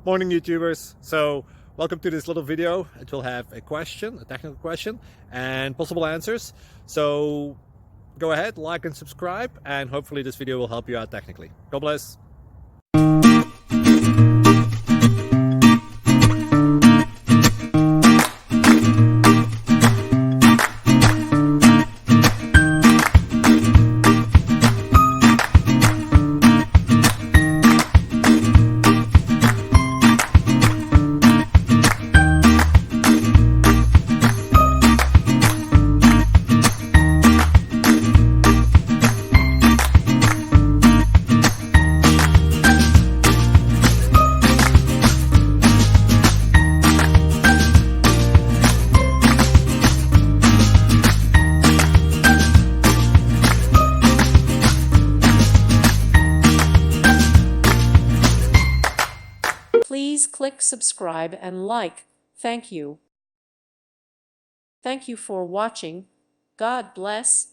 Morning, YouTubers. So welcome to this little video. It will have a question, a technical question, and possible answers. So go ahead, like and subscribe, and hopefully this video will help you out technically. God bless. Please click subscribe and like. Thank you. Thank you for watching. God bless.